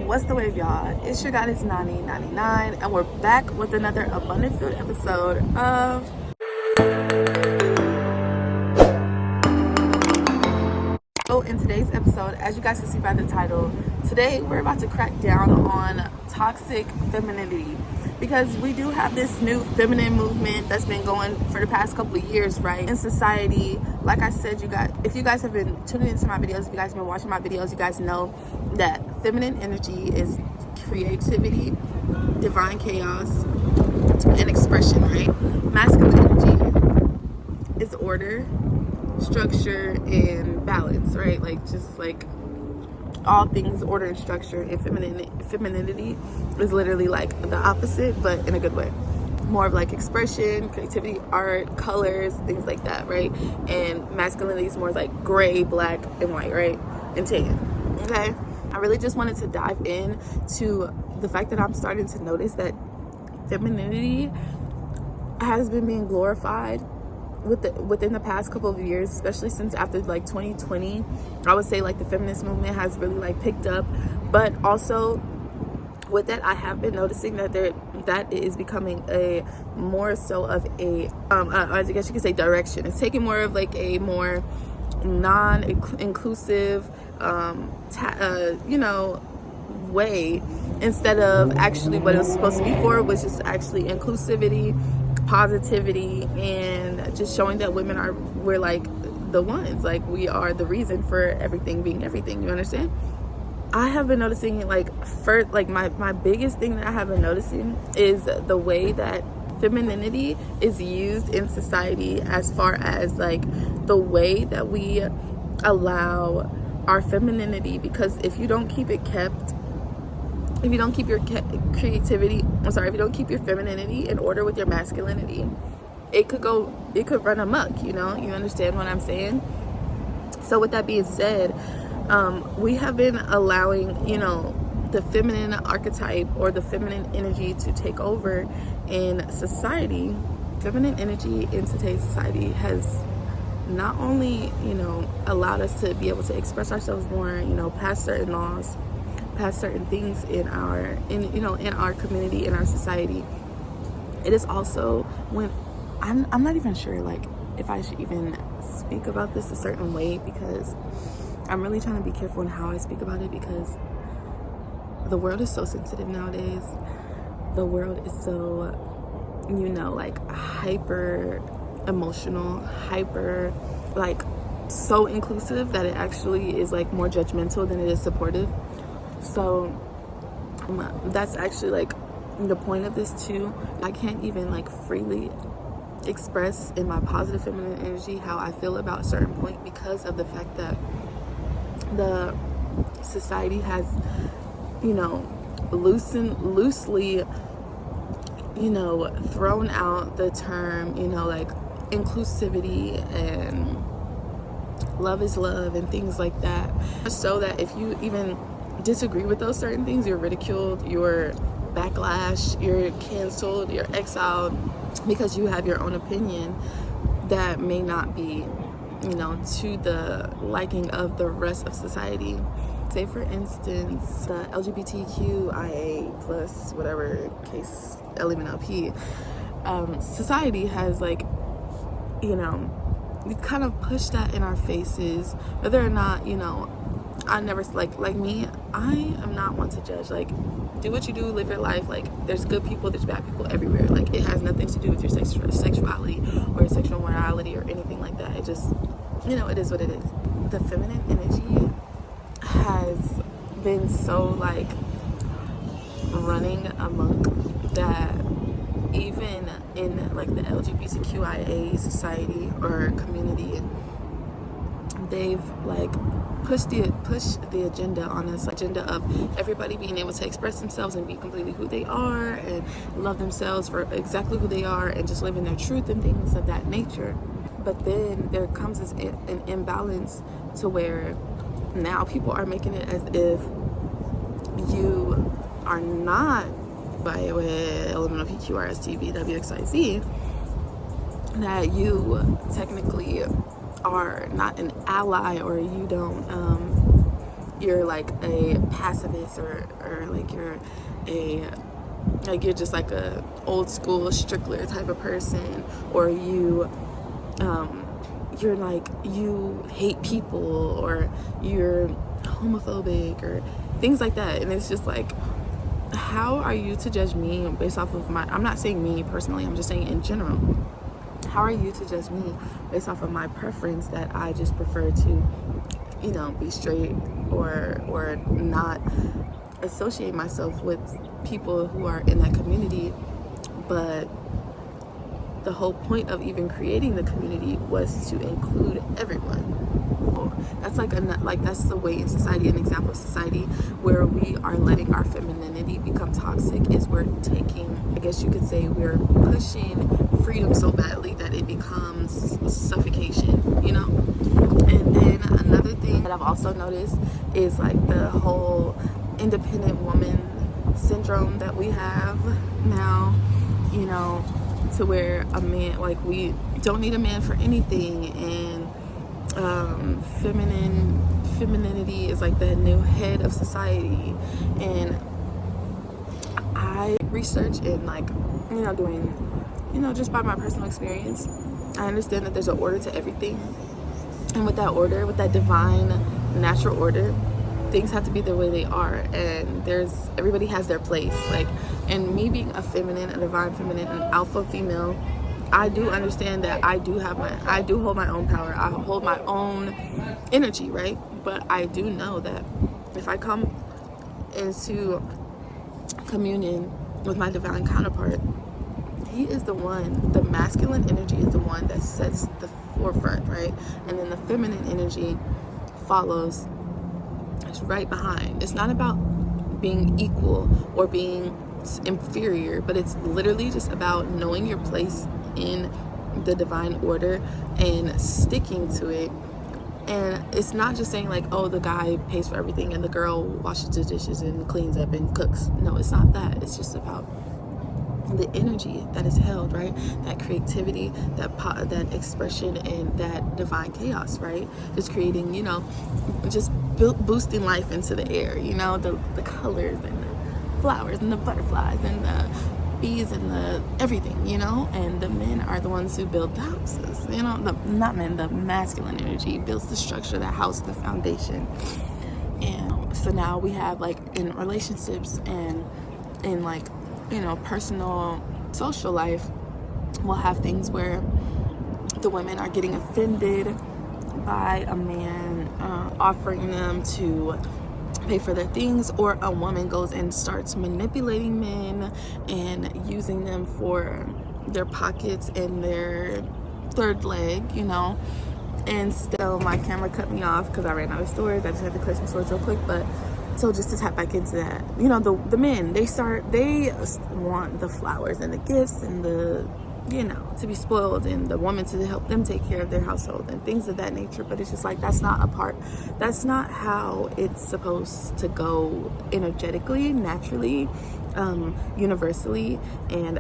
What's the wave, y'all? It's your goddess Nani99, and we're back with another abundant food episode of in today's episode, as you guys can see by the title, today we're about to crack down on toxic femininity, because we do have this new feminine movement that's been going for the past couple of years, right, in society. Like I said, if you guys have been tuning into my videos, if you guys have been watching my videos, you guys know that feminine energy is creativity, divine chaos, and expression, right? Masculine energy is order, structure, and balance, right? Like, just like all things order and structure. And femininity is literally like the opposite, but in a good way. More of like expression, creativity, art, colors, things like that, right? And masculinity is more like gray, black, and white, right? And tan. Okay, I really just wanted to dive in to the fact that I'm starting to notice that femininity has been being glorified within the past couple of years, especially since after like 2020. I would say like the feminist movement has really like picked up, but also with that, I have been noticing that that is becoming a more so of a I guess you could say direction. It's taking more of like a more non-inclusive way, instead of actually what it was supposed to be for, which is actually inclusivity, positivity, and just showing that we're like the ones, like we are the reason for everything being everything. You understand? I have been noticing, like, first, like my biggest thing that I have been noticing is the way that femininity is used in society, as far as like the way that we allow our femininity, because if you don't keep it kept, if you don't keep your creativity, if you don't keep your femininity in order with your masculinity, it could run amok, you understand what I'm saying? So with that being said, we have been allowing, the feminine archetype or the feminine energy to take over in society. Feminine energy in today's society has not only, allowed us to be able to express ourselves more, past certain laws, past certain things in our community, in our society. It is also, when I'm not even sure like if I should even speak about this a certain way, because I'm really trying to be careful in how I speak about it, because the world is so sensitive nowadays. The world is so, like hyper emotional, hyper, like so inclusive, that it actually is like more judgmental than it is supportive. So that's actually like the point of this too. I can't even like freely express in my positive feminine energy how I feel about a certain point, because of the fact that the society has, loosely, thrown out the term, like inclusivity and love is love and things like that, so that if you even disagree with those certain things, you're ridiculed, you're backlash, you're canceled, you're exiled, because you have your own opinion that may not be, to the liking of the rest of society. Say for instance, the LGBTQIA plus whatever case, LMNOP, society has like, we kind of push that in our faces, whether or not, I never, like me, I am not one to judge. Like, do what you do, live your life. Like, there's good people, there's bad people everywhere. Like, it has nothing to do with your sexuality or your sexual morality or anything like that. It just, it is what it is. The feminine energy has been so like running amok that even in like the LGBTQIA society or community, they've like pushed the agenda on us, agenda of everybody being able to express themselves and be completely who they are and love themselves for exactly who they are and just live in their truth and things of that nature. But then there comes an imbalance to where now people are making it as if you are not by LMNOPQRSTVWXIZ, that you technically are not an ally, or you don't you're like a pacifist, or like you're just like a old school Strickler type of person, or you're like, you hate people, or you're homophobic, or things like that. And it's just like, how are you to judge me based off of I'm not saying me personally, I'm just saying in general, how are you to judge me based off of my preference that I just prefer to, you know, be straight, or not associate myself with people who are in that community? But the whole point of even creating the community was to include everyone. That's that's the way in society, an example of society where we are letting our femininity become toxic, is we're taking, I guess you could say, we're pushing freedom so badly that it becomes suffocation, you know? And then another thing that I've also noticed is like the whole independent woman syndrome that we have now, you know, to where a man, like, we don't need a man for anything, and femininity is like the new head of society. And I research and, like, you know, doing, you know, just by my personal experience, I understand that there's an order to everything, and with that order, with that divine natural order, things have to be the way they are, and everybody has their place. Like, and me being a feminine, a divine feminine, an alpha female, I do understand that I do hold my own power, I hold my own energy, right? But I do know that if I come into communion with my divine counterpart, he is the one, the masculine energy is the one that sets the forefront, right? And then the feminine energy follows right behind. It's not about being equal or being inferior, but it's literally just about knowing your place in the divine order and sticking to it. And it's not just saying like, oh, the guy pays for everything and the girl washes the dishes and cleans up and cooks. No, it's not that. It's just about the energy that is held, right? That creativity, that expression, and that divine chaos, right? Just creating, you know, just boosting life into the air, you know, the colors and the flowers and the butterflies and the bees and the everything, you know. And the men are the ones who build the houses, you know. The masculine energy builds the structure, the house, the foundation. And so now we have, like, in relationships and in, like, you know, personal social life, we'll have things where the women are getting offended by a man offering them to pay for their things, or a woman goes and starts manipulating men and using them for their pockets and their third leg, you know. And still, my camera cut me off because I ran out of storage. I just had to clear some storage real quick. But so just to tap back into that, you know, the men, they want the flowers and the gifts and the, you know, to be spoiled, and the woman to help them take care of their household and things of that nature. But it's just like, that's not how it's supposed to go energetically, naturally, universally, and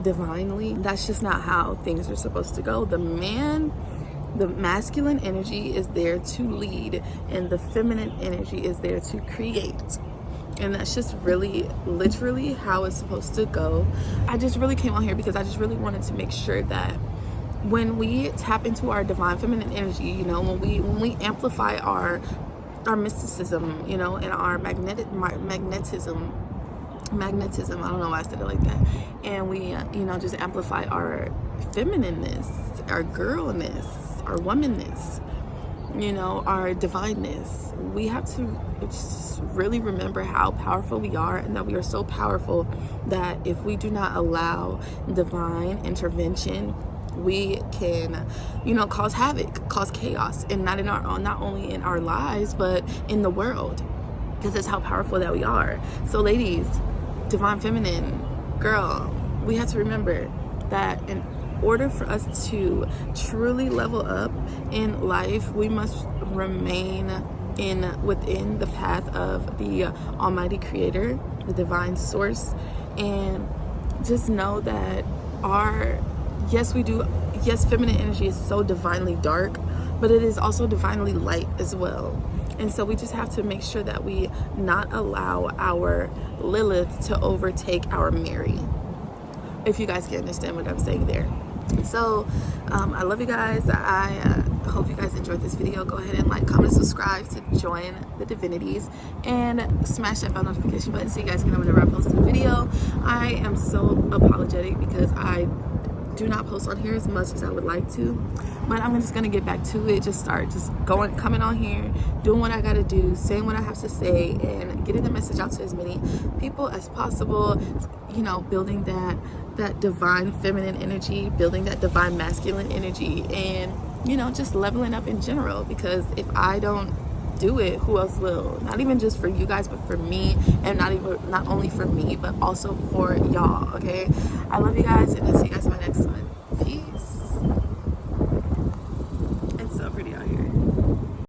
divinely. That's just not how things are supposed to go. The masculine energy is there to lead, and the feminine energy is there to create. And that's just really literally how it's supposed to go. I just really came on here because I just really wanted to make sure that when we tap into our divine feminine energy, you know, when we amplify our mysticism, you know, and our magnetism, I don't know why I said it like that, and we you know, just amplify our feminineness, our girlness, our womanness, you know, our divineness. We have to just really remember how powerful we are, and that we are so powerful that if we do not allow divine intervention, we can, you know, cause havoc, cause chaos, and not only in our lives, but in the world, because that's how powerful that we are. So ladies, divine feminine, girl, we have to remember that in order for us to truly level up in life, we must remain within the path of the Almighty Creator, the divine source, and just know that yes, feminine energy is so divinely dark, but it is also divinely light as well. And so we just have to make sure that we not allow our Lilith to overtake our Mary, if you guys can understand what I'm saying there. So I love you guys. I hope you guys enjoyed this video. Go ahead and like, comment, subscribe to join the divinities, and smash that bell notification button so you guys can know whenever I post a video. I am so apologetic because I do not post on here as much as I would like to, but I'm just gonna get back to it. Coming on here, doing what I gotta do, saying what I have to say, and getting the message out to as many people as possible. You know, building that divine feminine energy, building that divine masculine energy, and you know, just leveling up in general. Because if I don't do it, who else will? Not even just for you guys, but for me, and not only for me, but also for y'all. Okay, I love you guys, and I'll see you guys in my next one.